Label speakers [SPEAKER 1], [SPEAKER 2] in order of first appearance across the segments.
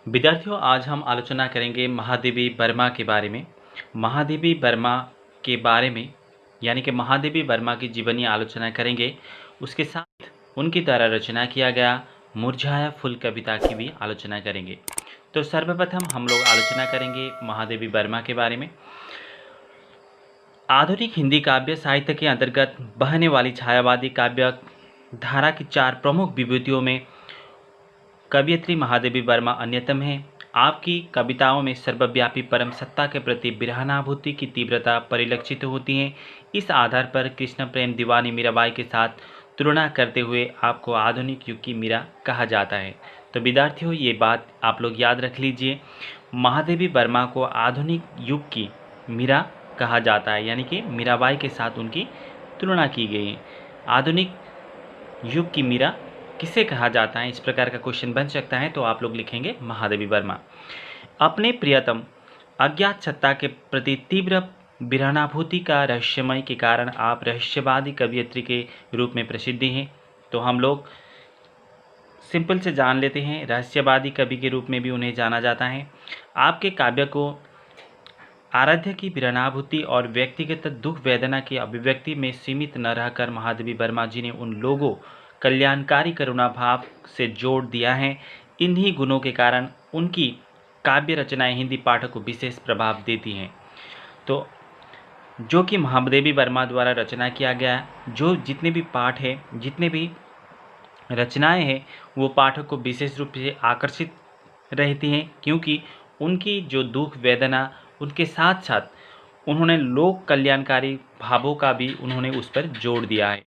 [SPEAKER 1] विद्यार्थियों, आज हम आलोचना करेंगे महादेवी वर्मा के बारे में। महादेवी वर्मा के बारे में यानी कि महादेवी वर्मा की जीवनी आलोचना करेंगे। उसके साथ उनकी द्वारा रचना किया गया मुरझाया फूल कविता की भी आलोचना करेंगे। तो सर्वप्रथम हम लोग आलोचना करेंगे महादेवी वर्मा के बारे में। आधुनिक हिंदी काव्य साहित्य के अंतर्गत बहने वाली छायावादी काव्य धारा की चार प्रमुख विभूतियों में कवयित्री महादेवी वर्मा अन्यतम है। आपकी कविताओं में सर्वव्यापी परम सत्ता के प्रति विरहानुभूति की तीव्रता परिलक्षित होती है। इस आधार पर कृष्ण प्रेम दीवानी मीराबाई के साथ तुलना करते हुए आपको आधुनिक युग की मीरा कहा जाता है। तो विद्यार्थियों, ये बात आप लोग याद रख लीजिए। महादेवी वर्मा को आधुनिक युग की मीरा कहा जाता है, यानी कि मीराबाई के साथ उनकी तुलना की गई है। आधुनिक युग की मीरा किसे कहा जाता है, इस प्रकार का क्वेश्चन बन सकता है। तो आप लोग लिखेंगे महादेवी वर्मा। अपने प्रियतम अज्ञात सत्ता के प्रति तीव्र विरहानुभूति का रहस्यमय के कारण आप रहस्यवादी कवयित्री के रूप में प्रसिद्ध हैं। तो हम लोग सिंपल से जान लेते हैं, रहस्यवादी कवि के रूप में भी उन्हें जाना जाता है। आपके काव्य को आराध्य की विरहानुभूति और व्यक्तिगत दुख वेदना की अभिव्यक्ति में सीमित न रहकर महादेवी वर्मा जी ने उन लोगों कल्याणकारी करुणा भाव से जोड़ दिया है। इन्हीं गुणों के कारण उनकी काव्य रचनाएं हिंदी पाठक को विशेष प्रभाव देती हैं। तो जो कि महादेवी वर्मा द्वारा रचना किया गया, जो जितने भी पाठ हैं, जितने भी रचनाएं हैं, वो पाठक को विशेष रूप से आकर्षित रहती हैं, क्योंकि उनकी जो दुख वेदना, उनके साथ साथ उन्होंने लोक कल्याणकारी भावों का भी उन्होंने उस पर जोड़ दिया है।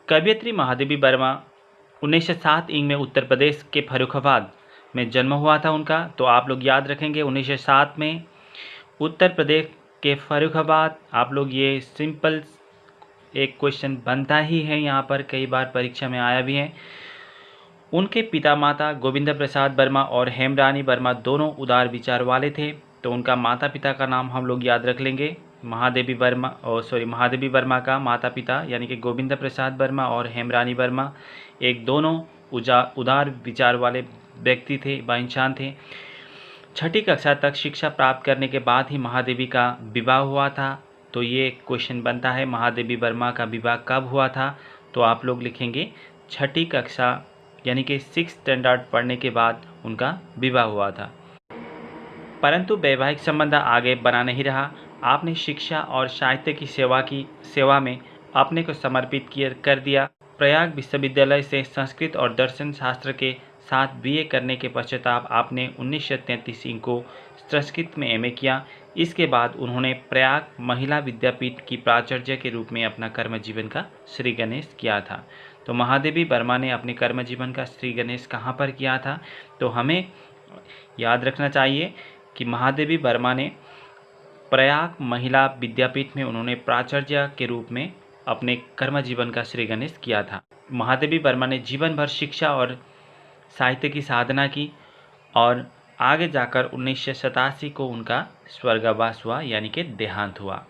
[SPEAKER 1] कवयित्री महादेवी वर्मा 1907 ईंग में उत्तर प्रदेश के फर्रुखाबाद में जन्म हुआ था उनका। तो आप लोग याद रखेंगे 1907 में उत्तर प्रदेश के फर्रुखाबाद। आप लोग ये सिंपल एक क्वेश्चन बनता ही है, यहाँ पर कई बार परीक्षा में आया भी है। उनके पिता माता गोविंद प्रसाद वर्मा और हेमरानी वर्मा दोनों उदार विचार वाले थे। तो उनका माता पिता का नाम हम लोग याद रख लेंगे। महादेवी वर्मा का माता पिता यानी कि गोविंद प्रसाद वर्मा और हेमरानी वर्मा एक दोनों उदार विचार वाले व्यक्ति थे व इंसान थे। छठी कक्षा तक शिक्षा प्राप्त करने के बाद ही महादेवी का विवाह हुआ था। तो ये क्वेश्चन बनता है, महादेवी वर्मा का विवाह कब हुआ था। तो आप लोग लिखेंगे छठी कक्षा यानी कि 6th स्टैंडर्ड पढ़ने के बाद उनका विवाह हुआ था। परंतु वैवाहिक संबंध आगे बना नहीं रहा। आपने शिक्षा और साहित्य की सेवा में अपने को समर्पित कर दिया। प्रयाग विश्वविद्यालय से संस्कृत और दर्शन शास्त्र के साथ बीए करने के पश्चात आपने 1933 ईंग को संस्कृत में एमए किया। इसके बाद उन्होंने प्रयाग महिला विद्यापीठ की प्राचार्य के रूप में अपना कर्म जीवन का श्री गणेश किया था। तो महादेवी वर्मा ने अपने कर्म जीवन का श्री गणेश कहाँ पर किया था, तो हमें याद रखना चाहिए कि महादेवी वर्मा ने प्रयाग महिला विद्यापीठ में उन्होंने प्राचार्य के रूप में अपने कर्म जीवन का श्री गणेश किया था। महादेवी वर्मा ने जीवन भर शिक्षा और साहित्य की साधना की और आगे जाकर 1987 को उनका स्वर्गवास हुआ यानी कि देहांत हुआ।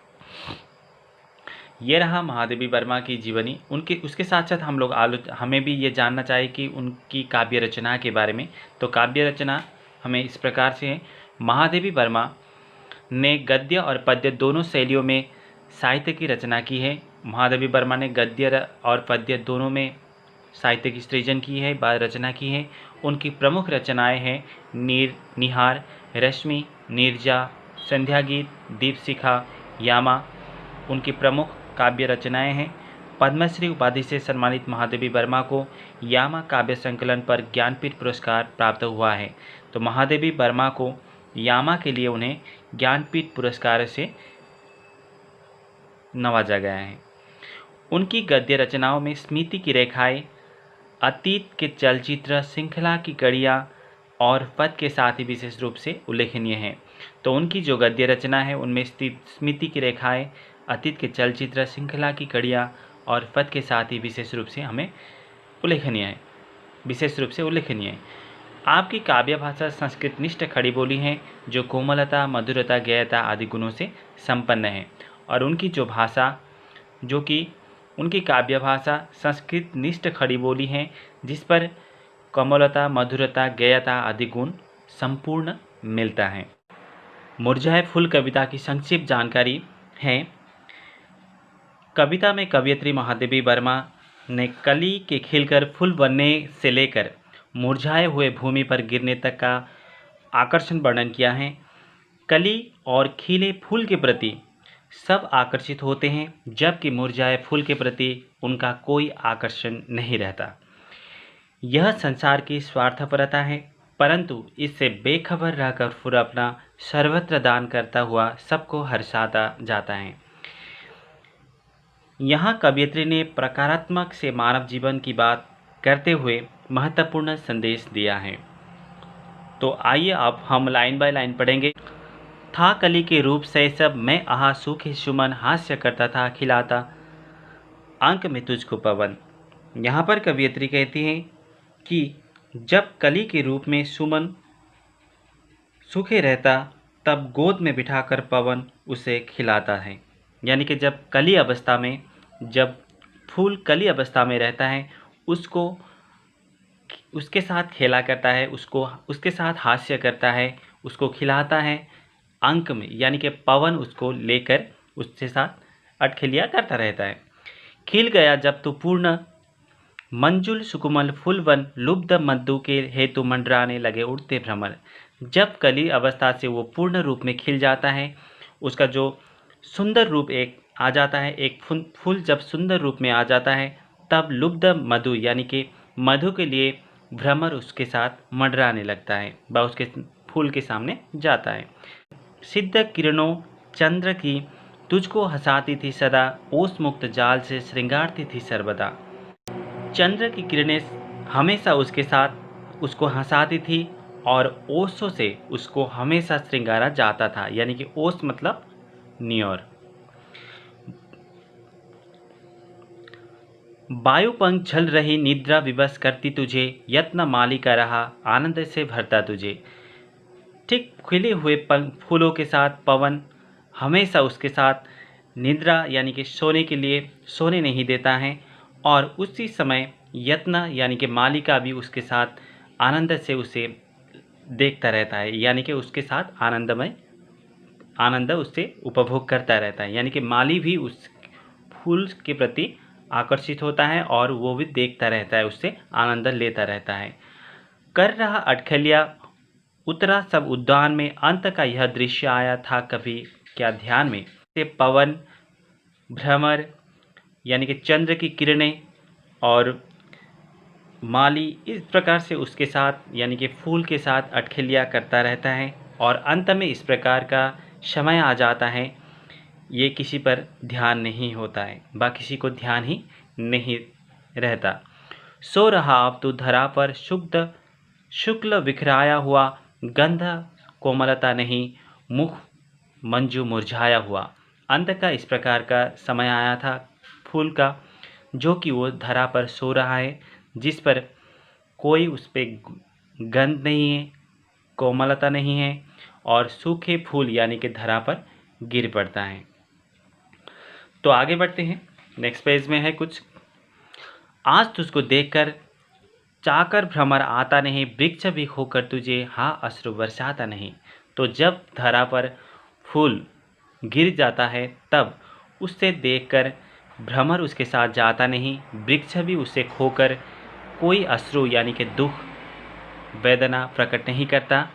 [SPEAKER 1] ये रहा महादेवी वर्मा की जीवनी। उसके साथ साथ हम लोग हमें भी ये जानना चाहिए कि उनकी काव्य रचना के बारे में। तो काव्य रचना हमें इस प्रकार से है। महादेवी वर्मा ने गद्य और पद्य दोनों शैलियों में साहित्य की रचना की है। महादेवी वर्मा ने गद्य और पद्य दोनों में साहित्य की सृजन की है, रचना की है। उनकी प्रमुख रचनाएं हैं निहार, रश्मि, नीरजा, संध्या गीत, दीपशिखा, यामा उनकी प्रमुख काव्य रचनाएं हैं। पद्मश्री उपाधि से सम्मानित महादेवी वर्मा को यामा काव्य संकलन पर ज्ञानपीठ पुरस्कार प्राप्त हुआ है। तो महादेवी वर्मा को यामा के लिए उन्हें ज्ञानपीठ पुरस्कार से नवाजा गया है। उनकी गद्य रचनाओं में स्मृति की रेखाएं, अतीत के चलचित्र, श्रृंखला की कड़ियाँ और पद के साथ ही विशेष रूप से उल्लेखनीय हैं। तो उनकी जो गद्य रचना है उनमें स्मृति की रेखाएं, अतीत के चलचित्र, श्रृंखला की कड़ियाँ और पद के साथ ही विशेष रूप से हमें उल्लेखनीय है। आपकी काव्य भाषा संस्कृत निष्ठ खड़ी बोली है जो कोमलता, मधुरता, गहरता आदि गुणों से संपन्न है। और उनकी काव्य भाषा संस्कृत निष्ठ खड़ी बोली है जिस पर कोमलता, मधुरता, गहरता आदि गुण संपूर्ण मिलता है। मुरझाए फूल कविता की संक्षिप्त जानकारी है। कविता में कवयित्री महादेवी वर्मा ने कली के खिलकर फूल बनने से लेकर मुरझाए हुए भूमि पर गिरने तक का आकर्षण वर्णन किया है। कली और खिले फूल के प्रति सब आकर्षित होते हैं, जबकि मुरझाए फूल के प्रति उनका कोई आकर्षण नहीं रहता। यह संसार की स्वार्थपरता है, परंतु इससे बेखबर रहकर फूल अपना सर्वत्र दान करता हुआ सबको हर्षाता जाता है। यहाँ कवयित्री ने प्रकारात्मक से मानव जीवन की बात करते हुए महत्वपूर्ण संदेश दिया है। तो आइए अब हम लाइन बाय लाइन पढ़ेंगे। था कली के रूप से सब मैं आहा सूखे सुमन हास्य करता था खिलाता अंक में तुझको पवन। यहाँ पर कवयित्री कहती हैं कि जब कली के रूप में सुमन सूखे रहता तब गोद में बिठाकर पवन उसे खिलाता है। यानी कि जब कली अवस्था में, जब फूल कली अवस्था में रहता है, उसको उसके साथ खेला करता है, उसको उसके साथ हास्य करता है, उसको खिलाता है अंक में, यानी कि पवन उसको लेकर उसके साथ अटखेलिया करता रहता है। खिल गया जब तू पूर्ण मंजुल सुकुमल फूलवन लुब्ध मद्दू के हेतु मंडराने लगे उड़ते भ्रमर। जब कली अवस्था से वो पूर्ण रूप में खिल जाता है, उसका जो सुंदर रूप एक आ जाता है, एक फूल जब सुंदर रूप में आ जाता है, तब लुब्ध मधु यानी कि मधु के लिए भ्रमर उसके साथ मंडराने लगता है, वह उसके फूल के सामने जाता है। सिद्ध किरणों चंद्र की तुझको हंसाती थी सदा, ओस मुक्त जाल से श्रृंगारती थी सर्वदा। चंद्र की किरणें हमेशा उसके साथ उसको हंसाती थी और ओसों से उसको हमेशा श्रृंगारा जाता था। यानी कि ओस मतलब न्योर। वायु पंख झल रही निद्रा विवश करती तुझे, यत्न माली का रहा आनंद से भरता तुझे। ठीक खिले हुए फूलों के साथ पवन हमेशा उसके साथ निद्रा यानी कि सोने के लिए सोने नहीं देता है, और उसी समय यत्न यानी कि माली का भी उसके साथ आनंद से उसे देखता रहता है, यानी कि उसके साथ आनंद उससे उपभोग करता रहता है। यानी कि माली भी उस फूल के प्रति आकर्षित होता है और वो भी देखता रहता है, उससे आनंद लेता रहता है। कर रहा अटखलिया उतरा सब उद्यान में, अंत का यह दृश्य आया था कभी क्या ध्यान में। से पवन भ्रमर यानी कि चंद्र की किरणें और माली इस प्रकार से उसके साथ यानी कि फूल के साथ अटखेलिया करता रहता है, और अंत में इस प्रकार का समय आ जाता है, ये किसी पर ध्यान नहीं होता है, बा किसी को ध्यान ही नहीं रहता। सो रहा अब तो धरा पर शुद्ध शुक्ल बिखराया हुआ, गंध कोमलता नहीं मुख मंजू मुरझाया हुआ। अंत का इस प्रकार का समय आया था फूल का, जो कि वो धरा पर सो रहा है, जिस पर कोई उस पर गंध नहीं है, कोमलता नहीं है, और सूखे फूल यानी कि धरा पर गिर पड़ता है। तो आगे बढ़ते हैं। नेक्स्ट पेज में है कुछ। आज तुझको देखकर चाकर भ्रमर आता नहीं, वृक्ष भी होकर तुझे हाँ अश्रु बरसाता नहीं। तो जब धरा पर फूल गिर जाता है, तब उससे देखकर भ्रमर उसके साथ जाता नहीं, वृक्ष भी उसे खोकर कोई अश्रु यानी कि दुख वेदना प्रकट नहीं करता।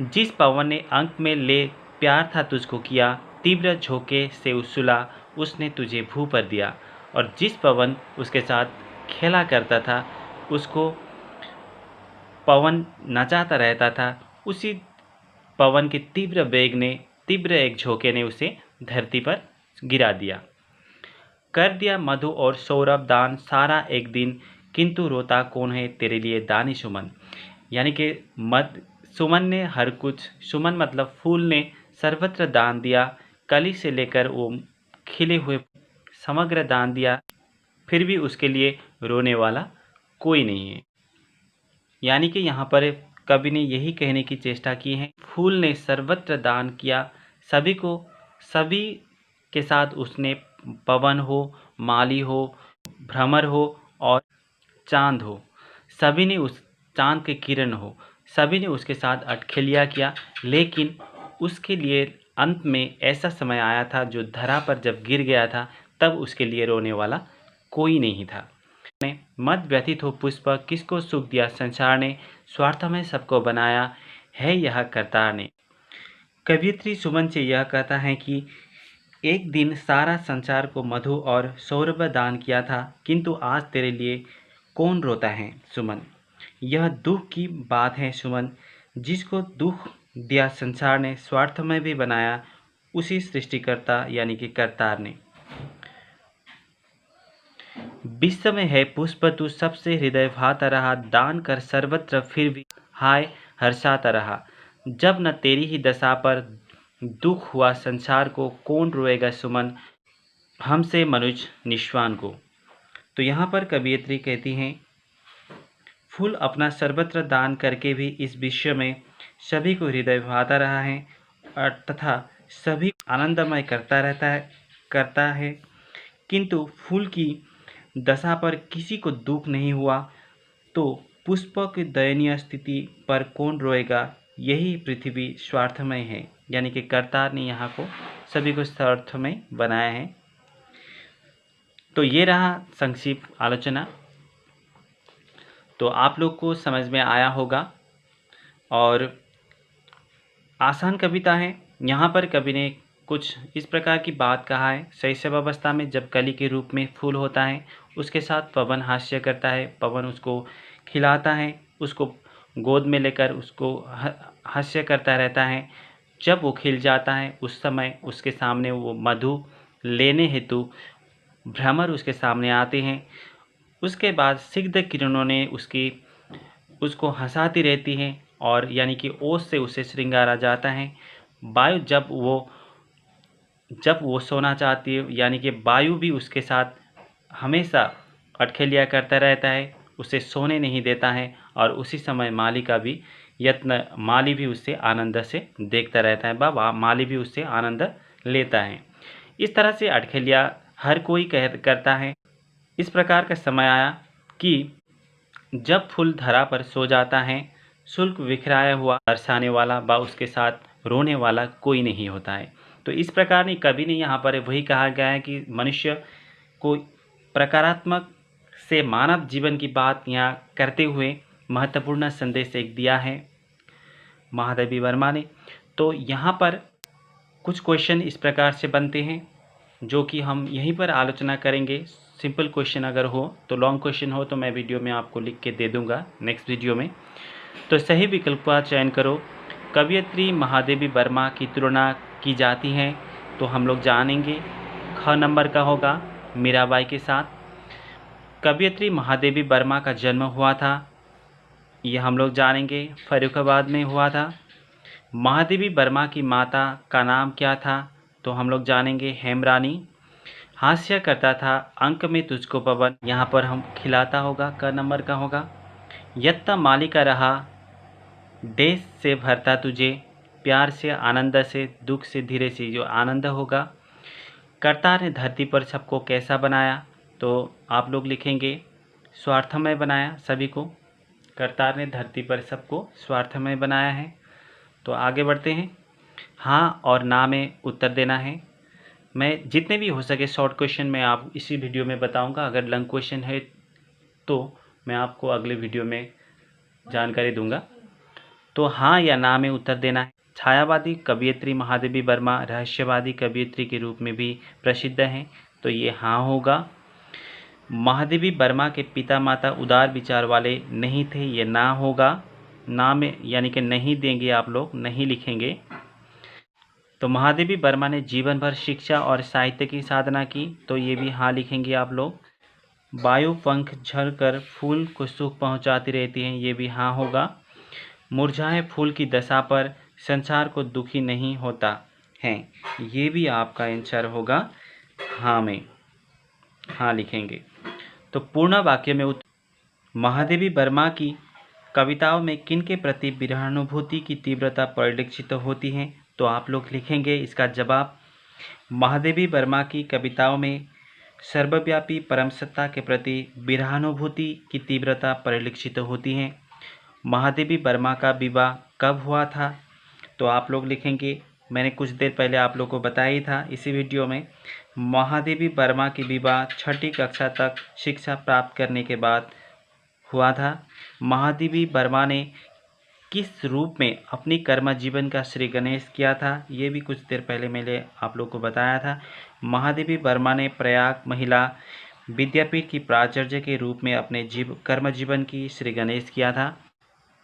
[SPEAKER 1] जिस पवन ने अंक में ले प्यार था तुझको किया, तीव्र झोंके से उछला उसने तुझे भू पर दिया। और जिस पवन उसके साथ खेला करता था, उसको पवन नचाता रहता था, उसी पवन के तीव्र वेग ने, तीव्र एक झोंके ने उसे धरती पर गिरा दिया। कर दिया मधु और सौरभ दान सारा एक दिन, किंतु रोता कौन है तेरे लिए दानी सुमन। यानी कि सुमन ने हर कुछ, सुमन मतलब फूल ने सर्वत्र दान दिया, कली से लेकर वो खिले हुए समग्र दान दिया, फिर भी उसके लिए रोने वाला कोई नहीं है। यानी कि यहाँ पर कवि ने यही कहने की चेष्टा की है, फूल ने सर्वत्र दान किया सभी को, सभी के साथ उसने पवन हो, माली हो, भ्रमर हो और चांद हो, सभी ने उस चांद के किरण हो, सभी ने उसके साथ अटखेलिया किया, लेकिन उसके लिए अंत में ऐसा समय आया था जो धरा पर जब गिर गया था तब उसके लिए रोने वाला कोई नहीं था। मत व्यथित हो पुष्प, किसको सुख दिया संसार ने, स्वार्थ में सबको बनाया है यह करतार ने। कवियत्री सुमन से यह कहता है कि एक दिन सारा संसार को मधु और सौरभ दान किया था, किंतु आज तेरे लिए कौन रोता है सुमन। यह दुख की बात है सुमन, जिसको दुख दिया संसार ने, स्वार्थ में भी बनाया उसी सृष्टिकर्ता यानी कि करतार ने। विश्व में है पुष्प तू सबसे हृदय भाता रहा, दान कर सर्वत्र फिर भी हाय हर्षाता रहा। जब न तेरी ही दशा पर दुख हुआ संसार को, कौन रोएगा सुमन हमसे मनुज निश्वान को। तो यहाँ पर कवियत्री कहती हैं, फूल अपना सर्वत्र दान करके भी इस विश्व में सभी को हृदय भाता रहा है और तथा सभी आनंदमय करता है, किंतु फूल की दशा पर किसी को दुख नहीं हुआ, तो पुष्प की दयनीय स्थिति पर कौन रोएगा। यही पृथ्वी स्वार्थमय है, यानी कि करतार ने यहाँ को सभी को स्वार्थमय बनाया है। तो ये रहा संक्षिप्त आलोचना। तो आप लोग को समझ में आया होगा और आसान कविता है। यहाँ पर कवि ने कुछ इस प्रकार की बात कहा है, शैशव अवस्था में जब कली के रूप में फूल होता है, उसके साथ पवन हास्य करता है, पवन उसको खिलाता है, उसको गोद में लेकर उसको हास्य करता रहता है। जब वो खिल जाता है उस समय उसके सामने वो मधु लेने हेतु भ्रमर उसके सामने आते हैं। उसके बाद सिग्ध किरणों ने उसको हंसाती रहती हैं और यानी कि ओस से उसे श्रृंगारा जाता है। वायु जब वो सोना चाहती है, यानी कि वायु भी उसके साथ हमेशा अटखेलिया करता रहता है, उसे सोने नहीं देता है। और उसी समय माली भी उससे आनंद से देखता रहता है, बाबा माली भी उससे आनंद लेता है। इस तरह से अटखेलिया हर कोई करता है। इस प्रकार का समय आया कि जब फूल धरा पर सो जाता है, शुल्क बिखराया हुआ बरसाने वाला व उसके साथ रोने वाला कोई नहीं होता है। तो इस प्रकार ने कवि ने यहाँ पर वही कहा गया है कि मनुष्य को प्रकारात्मक से मानव जीवन की बात यहाँ करते हुए महत्वपूर्ण संदेश एक दिया है महादेवी वर्मा ने। तो यहाँ पर कुछ क्वेश्चन इस प्रकार से बनते हैं जो कि हम यहीं पर आलोचना करेंगे। सिंपल क्वेश्चन अगर हो तो, लॉन्ग क्वेश्चन हो तो मैं वीडियो में आपको लिख के दे दूंगा नेक्स्ट वीडियो में। तो सही विकल्प का चयन करो। कवियत्री महादेवी वर्मा की तुलना की जाती है, तो हम लोग जानेंगे ख नंबर का होगा मीराबाई के साथ। कवियत्री महादेवी वर्मा का जन्म हुआ था, ये हम लोग जानेंगे फर्रुखाबाद में हुआ था। महादेवी वर्मा की माता का नाम क्या था, तो हम लोग जानेंगे हेमरानी। हास्य करता था अंक में तुझको पवन, यहाँ पर हम खिलाता होगा, क नंबर का होगा। यत्ता माली का रहा देश से भरता तुझे, प्यार से आनंद से दुख से धीरे से जो आनंद होगा। करतार ने धरती पर सबको कैसा बनाया, तो आप लोग लिखेंगे स्वार्थमय बनाया सभी को। करतार ने धरती पर सबको स्वार्थमय बनाया है। तो आगे बढ़ते हैं। हाँ और ना में उत्तर देना है। मैं जितने भी हो सके शॉर्ट क्वेश्चन में आप इसी वीडियो में बताऊंगा। अगर लॉन्ग क्वेश्चन है तो मैं आपको अगले वीडियो में जानकारी दूंगा। तो हाँ या ना में उत्तर देना है। छायावादी कवियत्री महादेवी वर्मा रहस्यवादी कवियत्री के रूप में भी प्रसिद्ध हैं, तो ये हाँ होगा। महादेवी वर्मा के पिता माता उदार विचार वाले नहीं थे, ये ना होगा। ना में यानी कि नहीं देंगे, आप लोग नहीं लिखेंगे। तो महादेवी वर्मा ने जीवन भर शिक्षा और साहित्य की साधना की, तो ये भी हाँ लिखेंगे आप लोग। वायु पंख झड़ कर फूल को सुख पहुंचाती रहती हैं, ये भी हाँ होगा। मुरझाए फूल की दशा पर संसार को दुखी नहीं होता है, ये भी आपका आंसर होगा हाँ में, हाँ लिखेंगे। तो पूर्ण वाक्य में महादेवी वर्मा की कविताओं में किन के प्रति विरहानुभूति की तीव्रता परिलक्षित होती है, तो आप लोग लिखेंगे इसका जवाब महादेवी वर्मा की कविताओं में सर्वव्यापी परम सत्ता के प्रति विरहानुभूति की तीव्रता परिलक्षित होती है। महादेवी वर्मा का विवाह कब हुआ था? तो आप लोग लिखेंगे, मैंने कुछ देर पहले आप लोग को बताया ही था इसी वीडियो में, महादेवी वर्मा की विवाह 6ठी कक्षा तक शिक्षा प्राप्त करने के बाद हुआ था। महादेवी वर्मा ने किस रूप में अपनी कर्म जीवन का श्री गणेश किया था, ये भी कुछ देर पहले मैंने आप लोग को बताया था। महादेवी वर्मा ने प्रयाग महिला विद्यापीठ की प्राचार्य के रूप में अपने कर्म जीवन की श्री गणेश किया था।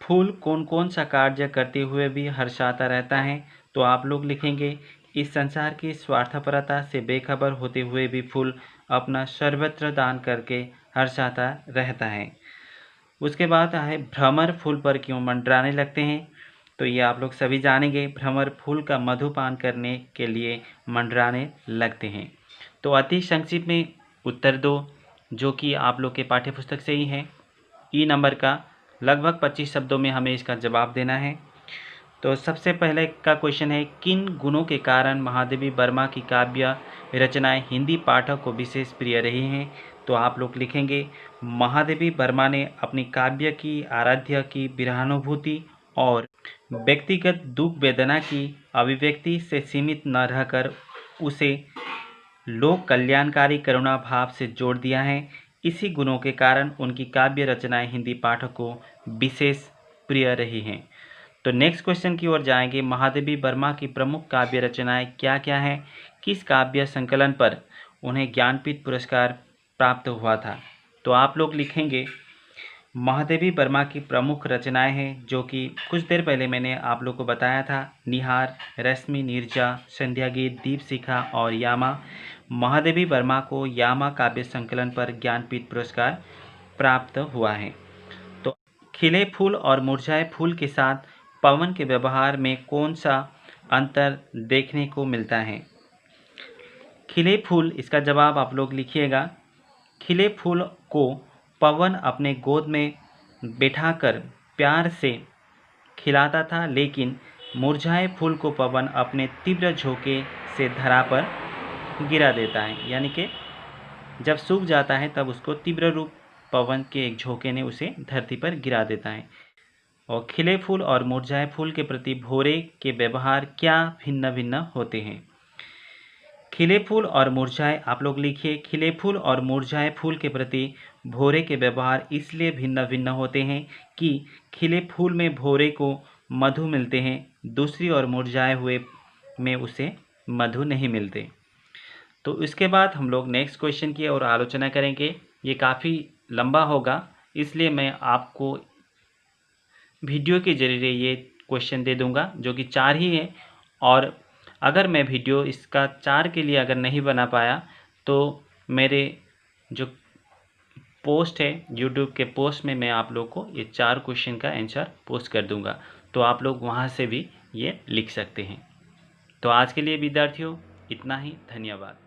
[SPEAKER 1] फूल कौन कौन सा कार्य करते हुए भी हर्षाता रहता है? तो आप लोग लिखेंगे, इस संसार की स्वार्थपरता से बेखबर होते हुए भी फूल अपना सर्वत्र दान करके हर्षाता रहता है। उसके बाद है भ्रमर फूल पर क्यों मंडराने लगते हैं? तो ये आप लोग सभी जानेंगे, भ्रमर फूल का मधुपान करने के लिए मंडराने लगते हैं। तो अति संक्षिप्त में उत्तर दो, जो कि आप लोग के पाठ्यपुस्तक से ही है। ई नंबर का लगभग 25 शब्दों में हमें इसका जवाब देना है। तो सबसे पहले का क्वेश्चन है, किन गुणों के कारण महादेवी वर्मा की काव्य रचनाएं हिंदी पाठक को विशेष प्रिय रही हैं? तो आप लोग लिखेंगे, महादेवी वर्मा ने अपनी काव्य की आराध्य की विरहानुभूति और व्यक्तिगत दुख वेदना की अभिव्यक्ति से सीमित न रहकर उसे लोक कल्याणकारी करुणा भाव से जोड़ दिया है। इसी गुणों के कारण उनकी काव्य रचनाएं हिंदी पाठक को विशेष प्रिय रही हैं। तो नेक्स्ट क्वेश्चन की ओर जाएंगे, महादेवी वर्मा की प्रमुख काव्य रचनाएं क्या क्या हैं? किस काव्य संकलन पर उन्हें ज्ञानपीठ पुरस्कार प्राप्त हुआ था? तो आप लोग लिखेंगे, महादेवी वर्मा की प्रमुख रचनाएं हैं जो कि कुछ देर पहले मैंने आप लोग को बताया था, निहार, रश्मि नीरजा, संध्या गीत, दीपशिखा और यामा। महादेवी वर्मा को यामा काव्य संकलन पर ज्ञानपीठ पुरस्कार प्राप्त हुआ है। तो खिले फूल और मुरझाए फूल के साथ पवन के व्यवहार में कौन सा अंतर देखने को मिलता है? खिले फूल, इसका जवाब आप लोग लिखिएगा, खिले फूल को पवन अपने गोद में बैठाकर प्यार से खिलाता था, लेकिन मुरझाए फूल को पवन अपने तीव्र झोंके से धरा पर गिरा देता है। यानी कि जब सूख जाता है तब उसको तीव्र रूप पवन के एक झोंके ने उसे धरती पर गिरा देता है। और खिले फूल और मुरझाए फूल के प्रति भौरे के व्यवहार क्या भिन्न भिन्न होते हैं? खिले फूल और मुरझाए, आप लोग लिखिए, खिले फूल और मुरझाए फूल के प्रति भौरे के व्यवहार इसलिए भिन्न भिन्न होते हैं कि खिले फूल में भौरे को मधु मिलते हैं, दूसरी ओर मुरझाए हुए में उसे मधु नहीं मिलते। तो इसके बाद हम लोग नेक्स्ट क्वेश्चन की ओर आलोचना करेंगे। ये काफ़ी लंबा होगा, इसलिए मैं आपको वीडियो के जरिए ये क्वेश्चन दे दूंगा जो कि 4 ही है, और अगर मैं वीडियो इसका 4 के लिए अगर नहीं बना पाया तो मेरे जो पोस्ट है यूट्यूब के पोस्ट में मैं आप लोग को ये 4 क्वेश्चन का आंसर पोस्ट कर दूंगा, तो आप लोग वहां से भी ये लिख सकते हैं। तो आज के लिए विद्यार्थियों इतना ही, धन्यवाद।